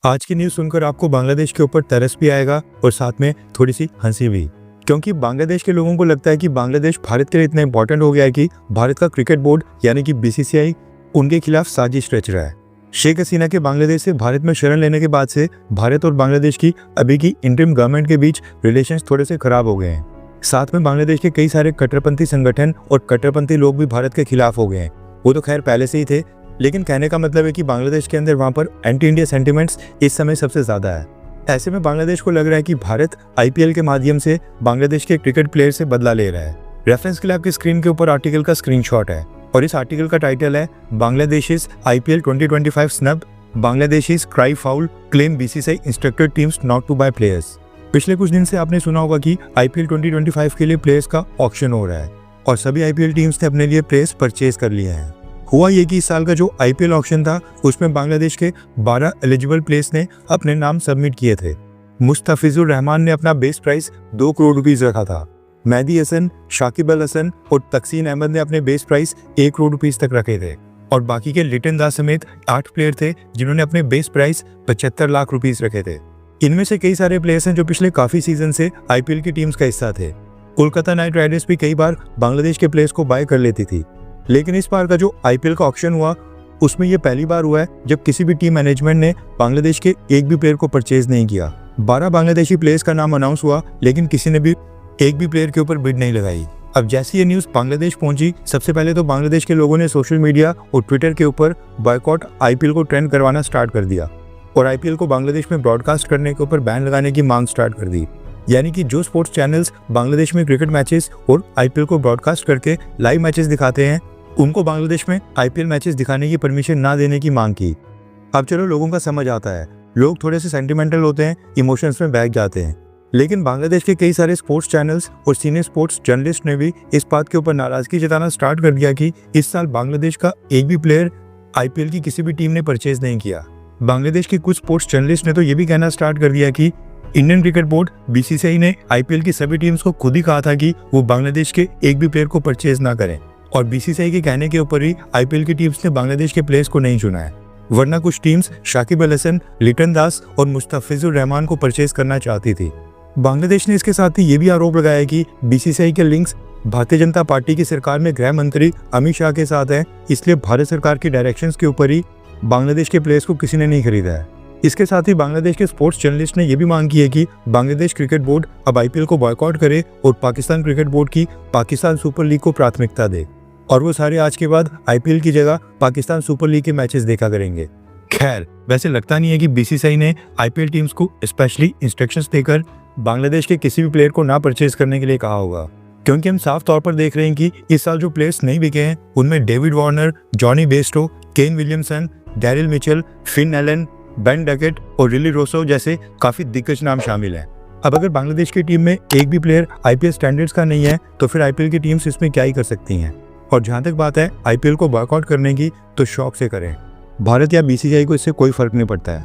आज की न्यूज़ सुनकर आपको बांग्लादेश के ऊपर तरस भी आएगा और साथ में थोड़ी सी हंसी भी, क्योंकि बांग्लादेश के लोगों को लगता है कि बांग्लादेश भारत के लिए इतना इंपॉर्टेंट हो गया है कि भारत का क्रिकेट बोर्ड यानी कि बीसीसीआई उनके खिलाफ साजिश रच रहा है। शेख हसीना के बांग्लादेश से भारत में शरण लेने के बाद से भारत और बांग्लादेश की अभी की इंटरिम गवर्नमेंट के बीच रिलेशंस थोड़े से खराब हो गए हैं। साथ में बांग्लादेश के कई सारे कट्टरपंथी संगठन और कट्टरपंथी लोग भी भारत के खिलाफ हो गए हैं। वो तो खैर पहले से ही थे, लेकिन कहने का मतलब है कि बांग्लादेश के अंदर वहां पर एंटी इंडिया सेंटिमेंट्स इस समय सबसे ज्यादा है। ऐसे में बांग्लादेश को लग रहा है कि भारत आईपीएल के माध्यम से बांग्लादेश के क्रिकेट प्लेयर से बदला ले रहा है। रेफरेंस के लिए आपकी स्क्रीन के ऊपर आर्टिकल का स्क्रीनशॉट है और इस आर्टिकल का टाइटल है Bangladesh IPL 2025 snub, Bangladesh cry foul, claim BCCI instructed teams not to buy players. पिछले कुछ दिन से आपने सुना होगा कि आईपीएल 2025 के लिए प्लेयर्स का ऑक्शन हो रहा है और सभी आईपीएल टीम्स ने अपने लिए प्लेयर्स परचेज कर लिए हैं। हुआ ये कि इस साल का जो आईपीएल ऑक्शन था उसमें बांग्लादेश के 12 एलिजिबल प्लेयर्स ने अपने नाम सबमिट किए थे। मुस्तफिजुर रहमान ने अपना बेस प्राइस 2 करोड़ रुपीस रखा था। मेहदी हसन, शाकिब अल हसन और तकसीन अहमद ने अपने बेस प्राइस 1 करोड़ रुपीस तक रखे थे और बाकी के लिटन दास समेत 8 प्लेयर थे जिन्होंने अपने बेस प्राइस 75 लाख रुपीस रखे थे। इनमें से कई सारे प्लेयर्स हैं जो पिछले काफी सीजन से आईपीएल की टीम्स का हिस्सा थे। कोलकाता नाइट राइडर्स भी कई बार बांग्लादेश के प्लेयर्स को बाय कर लेती थी, लेकिन इस बार का जो आईपीएल का ऑक्शन हुआ उसमें यह पहली बार हुआ है जब किसी भी टीम मैनेजमेंट ने बांग्लादेश के एक भी प्लेयर को परचेज नहीं किया। 12 बांग्लादेशी प्लेयर्स का नाम अनाउंस हुआ, लेकिन किसी ने भी एक भी प्लेयर के ऊपर बिड नहीं लगाई। अब जैसी ये न्यूज़ बांग्लादेश पहुंची, सबसे पहले तो बांग्लादेश के लोगों ने सोशल मीडिया और ट्विटर के ऊपर बॉयकॉट आईपीएल को ट्रेंड करवाना स्टार्ट कर दिया और आईपीएल को बांग्लादेश में ब्रॉडकास्ट करने के ऊपर बैन लगाने की मांग स्टार्ट कर दी। यानी कि जो स्पोर्ट्स चैनल्स बांग्लादेश में क्रिकेट मैचेस और आईपीएल को ब्रॉडकास्ट करके लाइव मैचेस दिखाते हैं, उनको बांग्लादेश में आईपीएल मैचेस दिखाने की परमिशन ना देने की मांग की। अब चलो, लोगों का समझ आता है, लोग थोड़े से सेंटिमेंटल होते हैं, इमोशंस में बह जाते हैं, लेकिन बांग्लादेश के कई सारे स्पोर्ट्स चैनल्स और सीनियर स्पोर्ट्स जर्नलिस्ट ने भी इस बात के ऊपर नाराजगी जताना स्टार्ट कर दिया कि इस साल बांग्लादेश का एक भी प्लेयर आईपीएल की किसी भी टीम ने परचेज नहीं किया। बांग्लादेश के कुछ स्पोर्ट्स जर्नलिस्ट ने तो ये भी कहना स्टार्ट कर दिया कि इंडियन क्रिकेट बोर्ड बीसीसीआई ने आईपीएल की सभी टीम्स को खुद ही कहा था कि वो बांग्लादेश के एक भी प्लेयर को परचेज ना करें और बीसीसीआई के कहने के ऊपर ही आईपीएल की टीम्स ने बांग्लादेश के प्लेयर्स को नहीं चुना है, वरना कुछ टीम्स शाकिब अल हसन, लिटन दास और मुस्तफिजुर रहमान को परचेज करना चाहती थी। बांग्लादेश ने इसके साथ ही ये भी आरोप लगाया कि बीसीसीआई के लिंक्स भारतीय जनता पार्टी की सरकार में गृह मंत्री अमित शाह के साथ है, इसलिए भारत सरकार की डायरेक्शंस के ऊपर ही बांग्लादेश के प्लेयर्स को किसी ने नहीं खरीदा है। इसके साथ ही बांग्लादेश के स्पोर्ट्स जर्नलिस्ट ने यह भी मांग की है कि बांग्लादेश क्रिकेट बोर्ड अब आईपीएल को बॉयकॉट करे और पाकिस्तान क्रिकेट बोर्ड की पाकिस्तान सुपर लीग को प्राथमिकता दे और वो सारे आज के बाद आईपीएल की जगह पाकिस्तान सुपर लीग के मैचेस देखा करेंगे। खैर, वैसे लगता नहीं है कि बीसीसीआई ने आईपीएल टीम्स को स्पेशली इंस्ट्रक्शंस देकर बांग्लादेश के किसी भी प्लेयर को ना परचेज करने के लिए कहा होगा, क्योंकि हम साफ तौर पर देख रहे हैं कि इस साल जो प्लेयर्स नहीं बिके हैं उनमें David Warner, Jonny Bairstow, Kane Williamson, Daryl Mitchell, Finn Allen, Ben Duckett और रिली रोसो जैसे काफी दिग्गज नाम शामिल हैं। अब अगर बांग्लादेश की टीम में एक भी प्लेयर आईपीएल स्टैंडर्ड्स का नहीं है तो फिर आईपीएल की टीम्स इसमें क्या ही कर सकती हैं। और जहां तक बात है आईपीएल को बॉयकॉट करने की, तो शौक से करें, भारत या बीसीसीआई को इससे कोई फर्क नहीं पड़ता है।